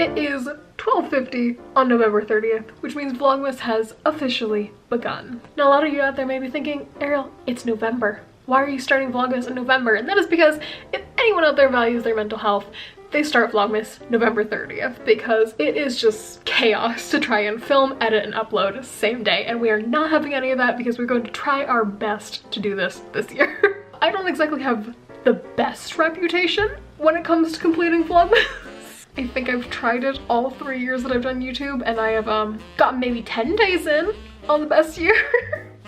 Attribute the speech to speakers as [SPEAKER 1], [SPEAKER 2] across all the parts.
[SPEAKER 1] It is 12:50 on November 30th, which means Vlogmas has officially begun. Now, a lot of you out there may be thinking, Ariel, it's November. Why are you starting Vlogmas in November? And that is because if anyone out there values their mental health, they start Vlogmas November 30th because it is just chaos to try and film, edit, and upload same day. And we are not having any of that because we're going to try our best to do this year. I don't exactly have the best reputation when it comes to completing Vlogmas. I think I've tried it all 3 years that I've done YouTube, and I have gotten maybe 10 days in on the best year.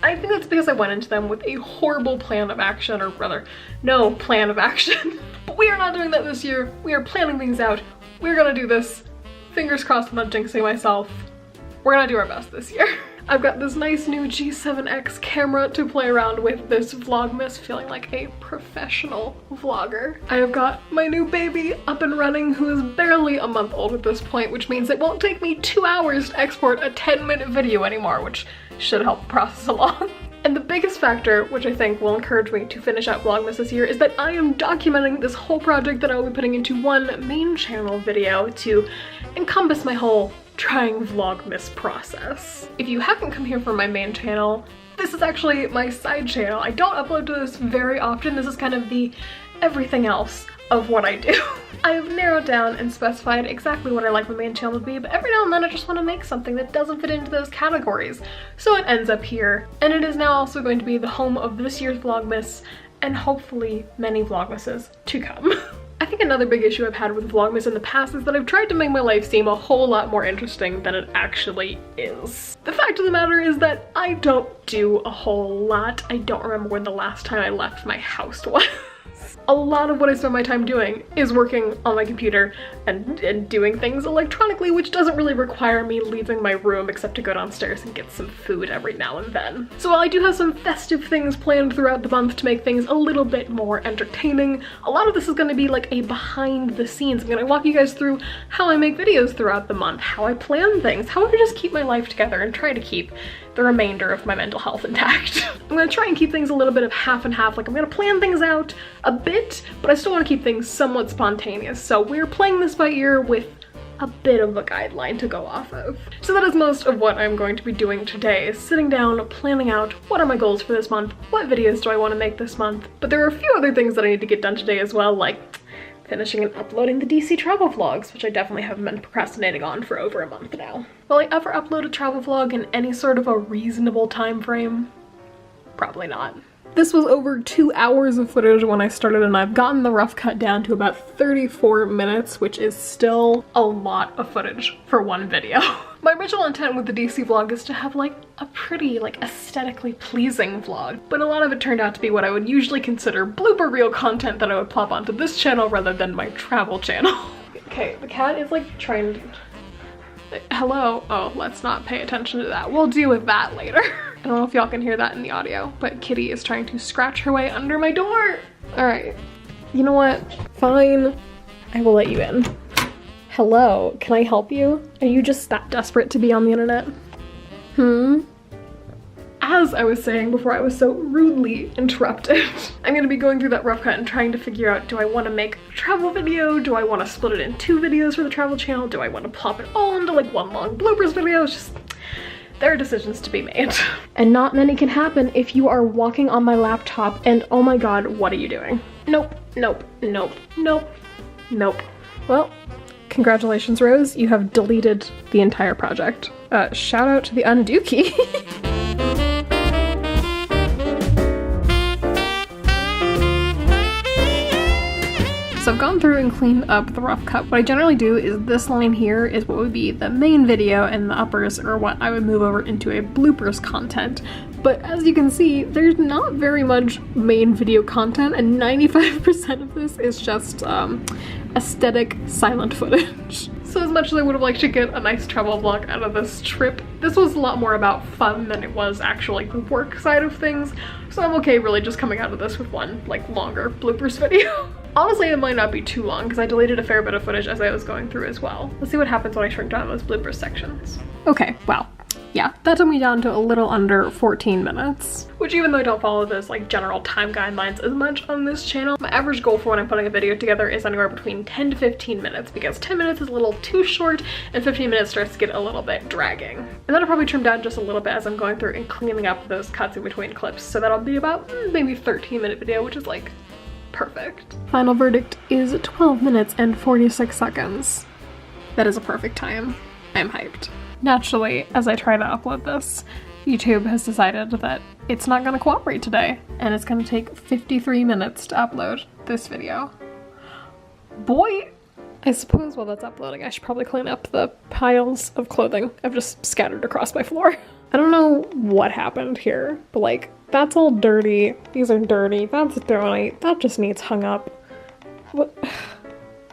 [SPEAKER 1] I think that's because I went into them with a horrible plan of action, or rather, no plan of action. But we are not doing that this year. We are planning things out. We're gonna do this. Fingers crossed I'm not jinxing myself. We're gonna do our best this year. I've got this nice new G7X camera to play around with this Vlogmas, feeling like a professional vlogger. I have got my new baby up and running, who is barely a month old at this point, which means it won't take me 2 hours to export a 10-minute video anymore, which should help the process along. And the biggest factor, which I think will encourage me to finish out Vlogmas this year, is that I am documenting this whole project that I will be putting into one main channel video to encompass my whole trying Vlogmas process. If you haven't come here for my main channel, this is actually my side channel. I don't upload to this very often. This is kind of the everything else of what I do. I have narrowed down and specified exactly what I like my main channel to be, but every now and then I just want to make something that doesn't fit into those categories. So it ends up here, and it is now also going to be the home of this year's Vlogmas and hopefully many Vlogmases to come. I think another big issue I've had with Vlogmas in the past is that I've tried to make my life seem a whole lot more interesting than it actually is. The fact of the matter is that I don't do a whole lot. I don't remember when the last time I left my house was. A lot of what I spend my time doing is working on my computer and doing things electronically, which doesn't really require me leaving my room except to go downstairs and get some food every now and then. So while I do have some festive things planned throughout the month to make things a little bit more entertaining, a lot of this is going to be like a behind the scenes. I'm going to walk you guys through how I make videos throughout the month, how I plan things, how I just keep my life together and try to keep the remainder of my mental health intact. I'm gonna try and keep things a little bit of half and half. Like, I'm gonna plan things out a bit, but I still want to keep things somewhat spontaneous. So we're playing this by ear with a bit of a guideline to go off of. So that is most of what I'm going to be doing today, is sitting down, planning out what are my goals for this month, what videos do I want to make this month. But there are a few other things that I need to get done today as well, like finishing and uploading the DC travel vlogs, which I definitely haven't been procrastinating on for over a month now. Will I ever upload a travel vlog in any sort of a reasonable time frame? Probably not. This was over 2 hours of footage when I started, and I've gotten the rough cut down to about 34 minutes, which is still a lot of footage for one video. My original intent with the DC vlog is to have like a pretty, like aesthetically pleasing vlog, but a lot of it turned out to be what I would usually consider blooper reel content that I would plop onto this channel rather than my travel channel. Okay, the cat is like trying to... Hello? Oh, let's not pay attention to that. We'll deal with that later. I don't know if y'all can hear that in the audio, but Kitty is trying to scratch her way under my door. All right, you know what? Fine, I will let you in. Hello, can I help you? Are you just that desperate to be on the internet? As I was saying before I was so rudely interrupted, I'm gonna be going through that rough cut and trying to figure out, do I want to make a travel video? Do I want to split it in 2 videos for the travel channel? Do I want to plop it all into like one long bloopers video? It's just, there are decisions to be made. And not many can happen if you are walking on my laptop and oh my god, what are you doing? Nope, nope, nope, nope, nope. Well, congratulations, Rose. You have deleted the entire project. Shout out to the undo key. So I've gone through and cleaned up the rough cut. What I generally do is this line here is what would be the main video, and the uppers are what I would move over into a bloopers content. But as you can see, there's not very much main video content, and 95% of this is just aesthetic silent footage. So as much as I would have liked to get a nice travel vlog out of this trip, this was a lot more about fun than it was actually the work side of things. So I'm okay really just coming out of this with one like longer bloopers video. Honestly, it might not be too long because I deleted a fair bit of footage as I was going through as well. Let's see what happens when I shrink down those bloopers sections. Okay, wow. Yeah, that took me down to a little under 14 minutes. Which, even though I don't follow those like general time guidelines as much on this channel, my average goal for when I'm putting a video together is anywhere between 10 to 15 minutes, because 10 minutes is a little too short and 15 minutes starts to get a little bit dragging. And that'll probably trim down just a little bit as I'm going through and cleaning up those cuts in between clips. So that'll be about maybe 13-minute video, which is like perfect. Final verdict is 12 minutes and 46 seconds. That is a perfect time. I'm hyped. Naturally, as I try to upload this, YouTube has decided that it's not going to cooperate today, and it's going to take 53 minutes to upload this video. Boy! I suppose while that's uploading, I should probably clean up the piles of clothing I've just scattered across my floor. I don't know what happened here, but like, that's all dirty, these are dirty, that's dirty, that just needs hung up. What?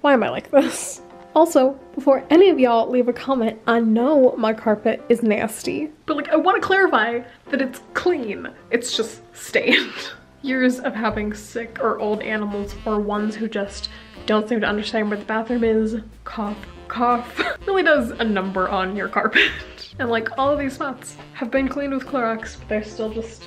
[SPEAKER 1] Why am I like this? Also, before any of y'all leave a comment, I know my carpet is nasty, but like, I want to clarify that it's clean. It's just stained. Years of having sick or old animals, or ones who just don't seem to understand where the bathroom is, cough, cough, really does a number on your carpet. And like, all of these spots have been cleaned with Clorox, but they're still just,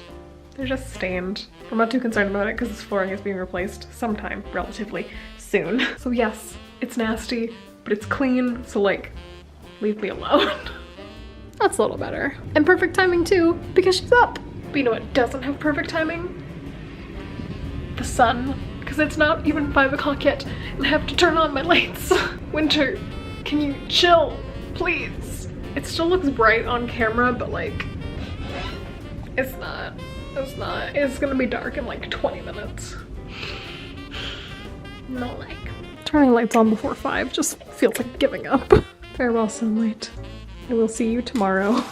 [SPEAKER 1] they're just stained. I'm not too concerned about it because this flooring is being replaced sometime relatively soon. So yes, it's nasty, but it's clean, so like, leave me alone. That's a little better. And perfect timing too, because she's up. But you know what doesn't have perfect timing? The sun. Because it's not even 5 o'clock yet, and I have to turn on my lights. Winter, can you chill, please? It still looks bright on camera, but like, it's not. It's not. It's gonna be dark in like 20 minutes. Not like. Turning lights on before 5 just feels like giving up. Farewell, sunlight. I will see you tomorrow.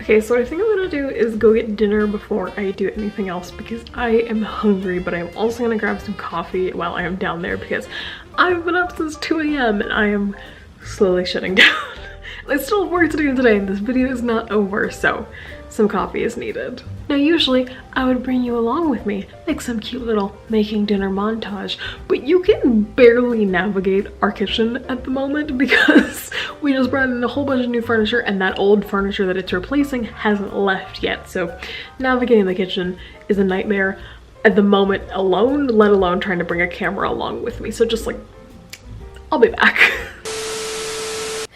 [SPEAKER 1] Okay, so what I think I'm gonna do is go get dinner before I do anything else, because I am hungry, but I'm also gonna grab some coffee while I am down there because I've been up since 2 a.m. and I am slowly shutting down. And I still have work to do today and this video is not over, so some coffee is needed. Now usually I would bring you along with me, like some cute little making dinner montage, but you can barely navigate our kitchen at the moment because we just brought in a whole bunch of new furniture and that old furniture that it's replacing hasn't left yet. So navigating the kitchen is a nightmare at the moment alone, let alone trying to bring a camera along with me. So just like, I'll be back.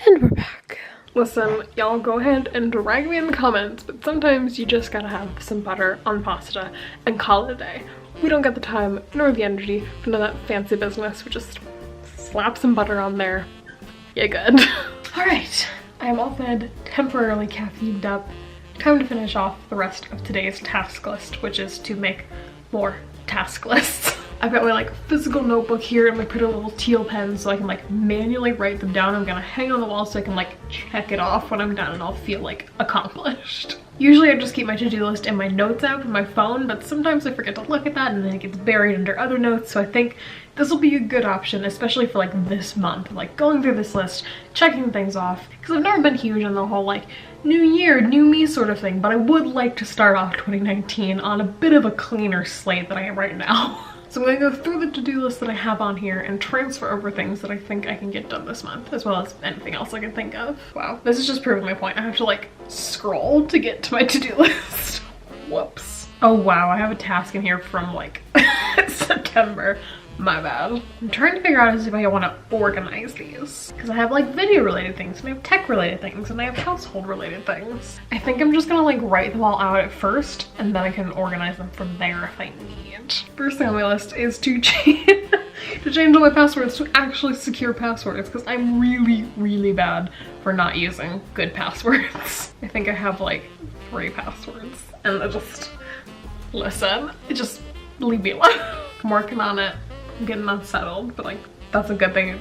[SPEAKER 1] And we're back. Listen, y'all go ahead and drag me in the comments, but sometimes you just gotta have some butter on pasta and call it a day. We don't get the time nor the energy for none of that fancy business. We just slap some butter on there. Yeah, good. Alright, I am all fed, temporarily caffeined up. Time to finish off the rest of today's task list, which is to make more task lists. I've got my like physical notebook here and my pretty little teal pen so I can like manually write them down. I'm gonna hang on the wall so I can like check it off when I'm done and I'll feel like accomplished. Usually I just keep my to-do list in my notes app on my phone, but sometimes I forget to look at that and then it gets buried under other notes. So I think this will be a good option, especially for like this month, like going through this list, checking things off, because I've never been huge on the whole like new year, new me sort of thing, but I would like to start off 2019 on a bit of a cleaner slate than I am right now. So I'm gonna go through the to-do list that I have on here and transfer over things that I think I can get done this month, as well as anything else I can think of. Wow, this is just proving my point. I have to like scroll to get to my to-do list. Whoops. Oh wow, I have a task in here from like September. My bad. I'm trying to figure out if I want to organize these, because I have like video related things and I have tech related things and I have household related things. I think I'm just gonna like write them all out at first and then I can organize them from there if I need. First thing on my list is to change all my passwords to actually secure passwords, because I'm really bad for not using good passwords. I think I have like 3 passwords and I just, listen, just leave me alone. I'm working on it. I'm getting unsettled, but like, that's a good thing.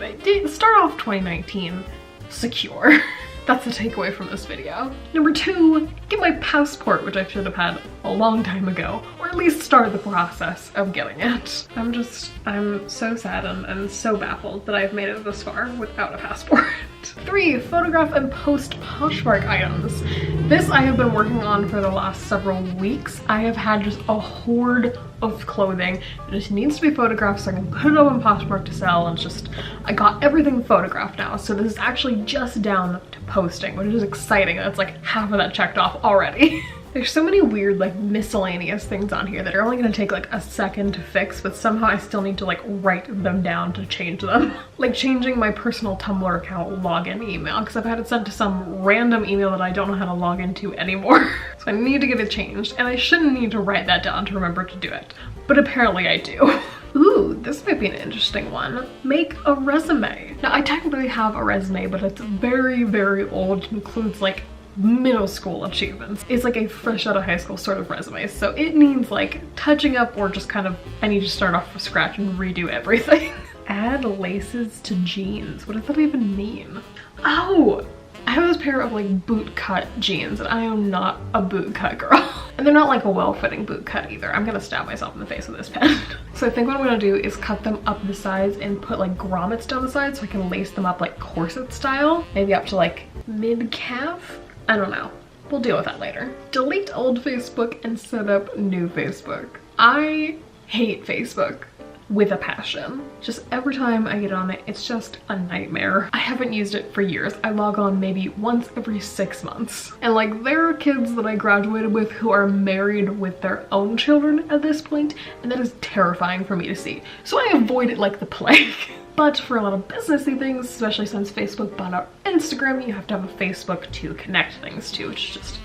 [SPEAKER 1] Start off 2019 secure. That's the takeaway from this video. Number 2, get my passport, which I should have had a long time ago, or at least start the process of getting it. I'm so saddened and so baffled that I've made it this far without a passport. 3, photograph and post Poshmark items. This I have been working on for the last several weeks. I have had just a horde of clothing that just needs to be photographed so I can put it up on Poshmark to sell, and it's just, I got everything photographed now, so this is actually just down to posting, which is exciting. That's like half of that checked off already. There's so many weird like miscellaneous things on here that are only gonna take like a second to fix, but somehow I still need to like write them down to change them. Like changing my personal Tumblr account login email, because I've had it sent to some random email that I don't know how to log into anymore. So I need to get it changed, and I shouldn't need to write that down to remember to do it. But apparently I do. Ooh, this might be an interesting one. Make a resume. Now I technically have a resume, but it's very, very old. It includes like middle school achievements. It's like a fresh out of high school sort of resume, so it needs like touching up, or just kind of I need to start off from scratch and redo everything. Add laces to jeans. What does that even mean? Oh, I have this pair of like boot cut jeans, and I am not a boot cut girl. And they're not like a well-fitting boot cut either. I'm gonna stab myself in the face with this pen. So I think what I'm gonna do is cut them up the sides and put like grommets down the sides so I can lace them up like corset style, maybe up to like mid-calf. I don't know. We'll deal with that later. Delete old Facebook and set up new Facebook. I hate Facebook with a passion. Just every time I get on it, it's just a nightmare. I haven't used it for years. I log on maybe once every 6 months. And like there are kids that I graduated with who are married with their own children at this point, and that is terrifying for me to see. So I avoid it like the plague. But for a lot of businessy things, especially since Facebook bought out Instagram, you have to have a Facebook to connect things to, which is just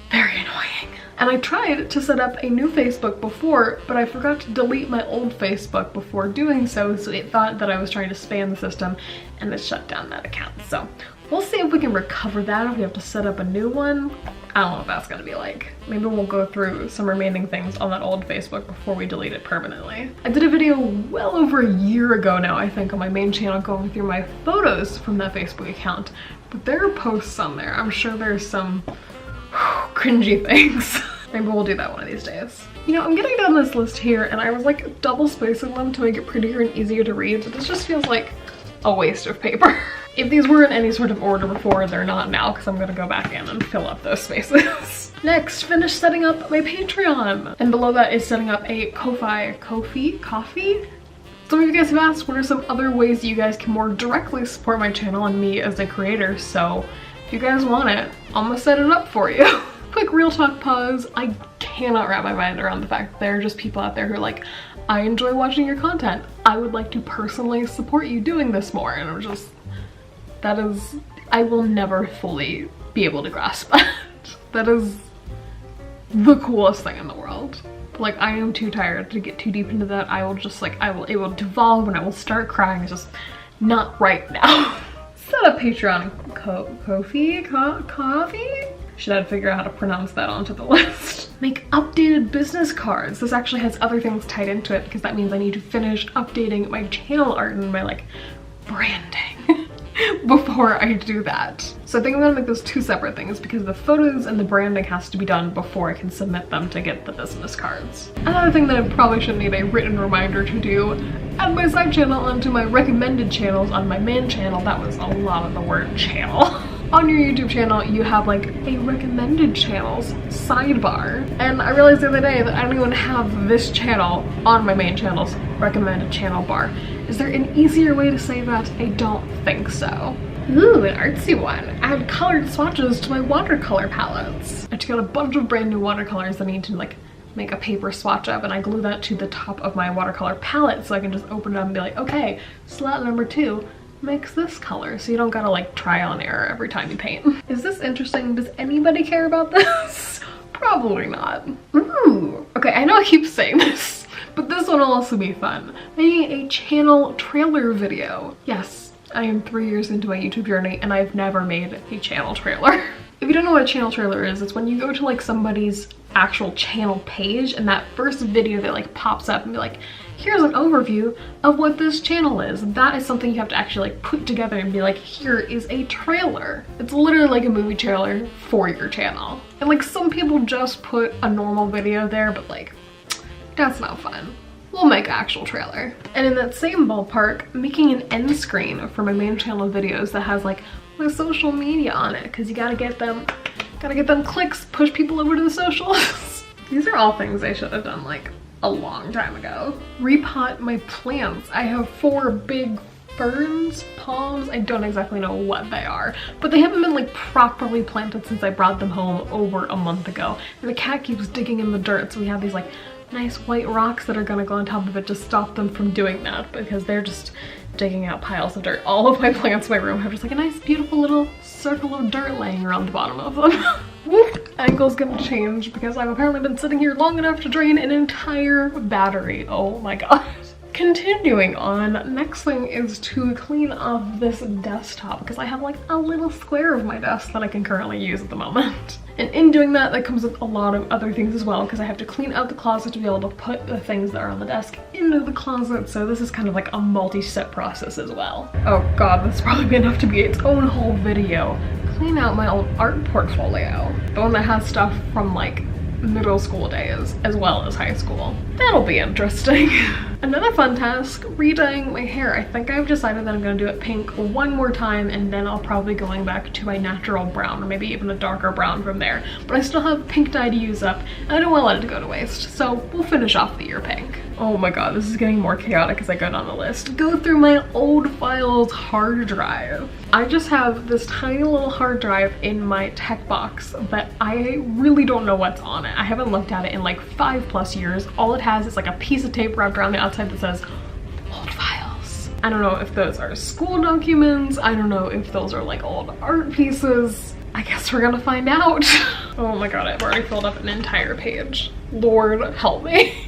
[SPEAKER 1] very annoying. And I tried to set up a new Facebook before, but I forgot to delete my old Facebook before doing so, so it thought that I was trying to spam the system, and it shut down that account. So we'll see if we can recover that, if we have to set up a new one. I don't know what that's gonna be like. Maybe we'll go through some remaining things on that old Facebook before we delete it permanently. I did a video well over a year ago now, I think, on my main channel going through my photos from that Facebook account, but there are posts on there. I'm sure there's some cringy things. Maybe we'll do that one of these days. You know, I'm getting down this list here, and I was like double spacing them to make it prettier and easier to read, but this just feels like a waste of paper. If these were in any sort of order before, they're not now, because I'm gonna go back in and fill up those spaces. Next, finish setting up my Patreon. And below that is setting up a Ko-fi coffee. Some of you guys have asked what are some other ways you guys can more directly support my channel and me as a creator, so if you guys want it, I'm gonna set it up for you. Quick real talk pause. I cannot wrap my mind around the fact that there are just people out there who are like, I enjoy watching your content. I would like to personally support you doing this more. And I'm just, that is, I will never fully be able to grasp that. That is the coolest thing in the world. Like, I am too tired to get too deep into that. I will just like, it will devolve and I will start crying. It's just not right now. Set up Patreon coffee? Should I figure out how to pronounce that onto the list. Make updated business cards. This actually has other things tied into it because that means I need to finish updating my channel art and my like branding before I do that. So I think I'm gonna make those two separate things because the photos and the branding has to be done before I can submit them to get the business cards. Another thing that I probably should need a written reminder to do, add my side channel onto my recommended channels on my main channel. That was a lot of the word channel. On your YouTube channel, you have like a recommended channels sidebar. And I realized the other day that I don't even have this channel on my main channel's recommended channel bar. Is there an easier way to say that? I don't think so. Ooh, an artsy one. Add colored swatches to my watercolor palettes. I just got a bunch of brand new watercolors that I need to like make a paper swatch of, and I glue that to the top of my watercolor palette so I can just open it up and be like, okay, slot number 2 makes this color, so you don't gotta like trial and error every time you paint. Is this interesting? Does anybody care about this? Probably not. Ooh, okay, I know I keep saying this, but this one will also be fun. Making a channel trailer video. Yes, I am 3 years into my YouTube journey and I've never made a channel trailer. If you don't know what a channel trailer is, it's when you go to like somebody's actual channel page and that first video that like pops up and be like, here's an overview of what this channel is. That is something you have to actually like put together and be like, here is a trailer. It's literally like a movie trailer for your channel. And like some people just put a normal video there, but like, that's not fun. We'll make an actual trailer. And in that same ballpark, making an end screen for my main channel videos that has like my social media on it, because you gotta get them clicks, push people over to the socials. These are all things I should have done like a long time ago. Repot my plants. I have 4 big ferns, palms, I don't exactly know what they are, but they haven't been like properly planted since I brought them home over a month ago. And the cat keeps digging in the dirt, so we have these like nice white rocks that are gonna go on top of it to stop them from doing that, because they're just digging out piles of dirt. All of my plants in my room have just like a nice beautiful little circle of dirt laying around the bottom of them. Whoop, angle's gonna change because I've apparently been sitting here long enough to drain an entire battery. Oh my god. Continuing on, next thing is to clean off this desktop because I have like a little square of my desk that I can currently use at the moment. And in doing that, that comes with a lot of other things as well, because I have to clean out the closet to be able to put the things that are on the desk into the closet. So this is kind of like a multi-step process as well. Oh god, this will probably be enough to be its own whole video. Clean out my old art portfolio. The one that has stuff from like middle school days as well as high school. That'll be interesting. Another fun task, redyeing my hair. I think I've decided that I'm gonna do it pink one more time, and then I'll probably going back to my natural brown, or maybe even a darker brown from there. But I still have pink dye to use up, and I don't want to let it go to waste, so we'll finish off the year pink. Oh my god, this is getting more chaotic as I go down the list. Go through my old files hard drive. I just have this tiny little hard drive in my tech box, but I really don't know what's on it. I haven't looked at it in like 5+ years. All it has is like a piece of tape wrapped around the outside that says old files. I don't know if those are school documents. I don't know if those are like old art pieces. I guess we're gonna find out. Oh my god, I've already filled up an entire page. Lord help me.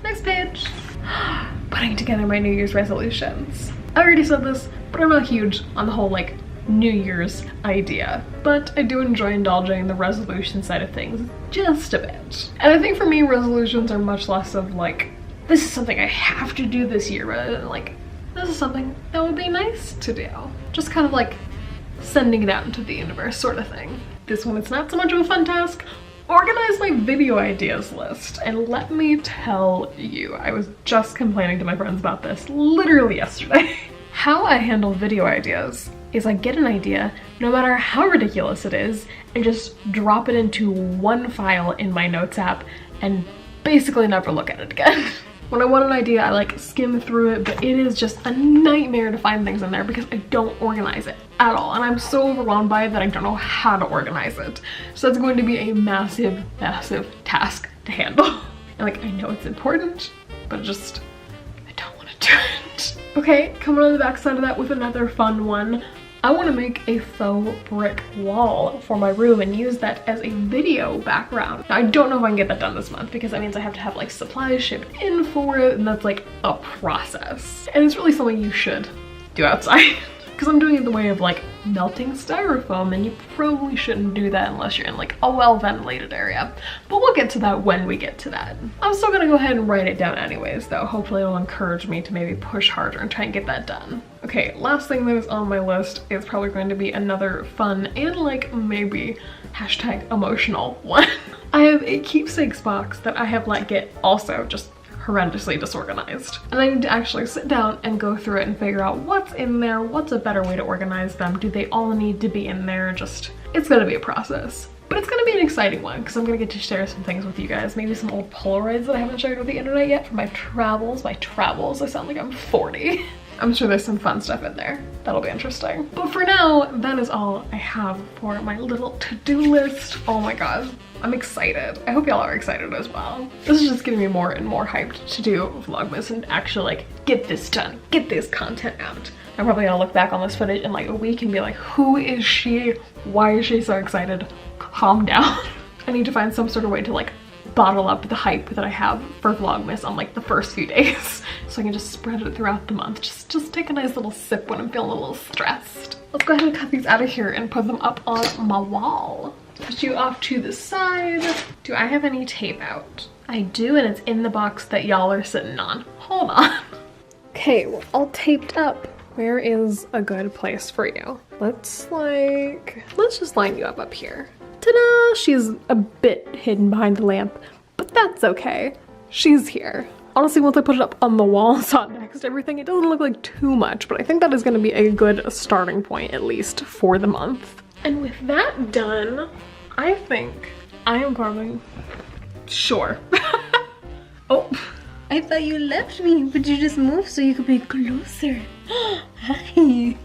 [SPEAKER 1] Next page. Putting together my New Year's resolutions. I already said this, but I'm not huge on the whole like New Year's idea, but I do enjoy indulging the resolution side of things just a bit. And I think for me, resolutions are much less of like, this is something I have to do this year, rather than like, this is something that would be nice to do. Just kind of like sending it out into the universe sort of thing. This one, it's not so much of a fun task. Organize my video ideas list. And let me tell you, I was just complaining to my friends about this literally yesterday. How I handle video ideas is I get an idea, no matter how ridiculous it is, and just drop it into one file in my notes app and basically never look at it again. When I want an idea, I like skim through it, but it is just a nightmare to find things in there because I don't organize it at all. And I'm so overwhelmed by it that I don't know how to organize it. So that's going to be a massive, massive task to handle. And like, I know it's important, but just, I don't want to do it. Okay, coming on the back side of that with another fun one. I want to make a faux brick wall for my room and use that as a video background. Now, I don't know if I can get that done this month because that means I have to have like supplies shipped in for it, and that's like a process. And it's really something you should do outside. Because I'm doing it the way of like melting styrofoam, and you probably shouldn't do that unless you're in like a well-ventilated area. But we'll get to that when we get to that. I'm still gonna go ahead and write it down anyways though. Hopefully it'll encourage me to maybe push harder and try and get that done. Okay, last thing that is on my list is probably going to be another fun and like maybe hashtag emotional one. I have a keepsakes box that I have let get also just horrendously disorganized. And I need to actually sit down and go through it and figure out what's in there, what's a better way to organize them, do they all need to be in there, just, it's gonna be a process. But it's gonna be an exciting one because I'm gonna get to share some things with you guys, maybe some old Polaroids that I haven't shared with the internet yet from my travels. I sound like I'm 40. I'm sure there's some fun stuff in there. That'll be interesting. But for now, that is all I have for my little to-do list. Oh my god, I'm excited. I hope y'all are excited as well. This is just getting me more and more hyped to do Vlogmas and actually like get this done, get this content out. I'm probably gonna look back on this footage in like a week and be like, who is she? Why is she so excited? Calm down. I need to find some sort of way to like bottle up the hype that I have for Vlogmas on like the first few days so I can just spread it throughout the month. Just take a nice little sip when I'm feeling a little stressed. Let's go ahead and cut these out of here and put them up on my wall. Put you off to the side. Do I have any tape out? I do, and it's in the box that y'all are sitting on. Hold on. Okay, we're all taped up. Where is a good place for you? Let's just line you up here. Ta-da! She's a bit hidden behind the lamp, but that's okay. She's here. Honestly, once I put it up on the wall and saw it next to everything, it doesn't look like too much, but I think that is going to be a good starting point, at least for the month. And with that done, I think I am probably... Sure. Oh, I thought you left me, but you just moved so you could be closer. Hi.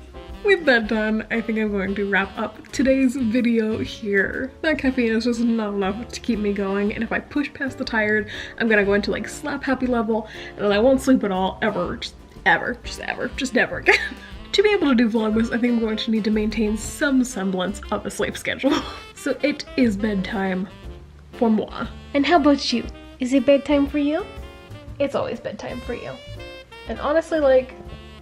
[SPEAKER 1] With that done, I think I'm going to wrap up today's video here. That caffeine is just not enough to keep me going, and if I push past the tired, I'm gonna go into like slap happy level, and then I won't sleep at all, ever, just never again. To be able to do Vlogmas, I think I'm going to need to maintain some semblance of a sleep schedule. So it is bedtime for moi. And how about you? Is it bedtime for you? It's always bedtime for you. And honestly, like,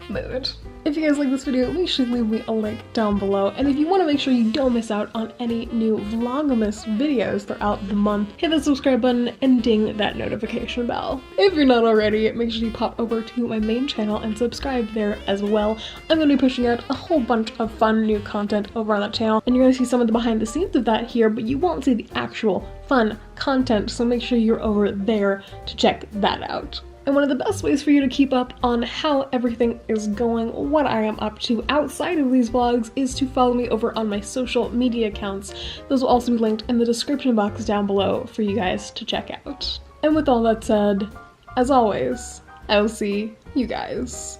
[SPEAKER 1] mood. If you guys like this video, make sure to leave me a link down below. And if you want to make sure you don't miss out on any new Vlogmas videos throughout the month, hit the subscribe button and ding that notification bell. If you're not already, make sure you pop over to my main channel and subscribe there as well. I'm going to be pushing out a whole bunch of fun new content over on that channel, and you're going to see some of the behind the scenes of that here, but you won't see the actual fun content, so make sure you're over there to check that out. And one of the best ways for you to keep up on how everything is going, what I am up to outside of these vlogs, is to follow me over on my social media accounts. Those will also be linked in the description box down below for you guys to check out. And with all that said, as always, I will see you guys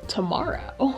[SPEAKER 1] tomorrow.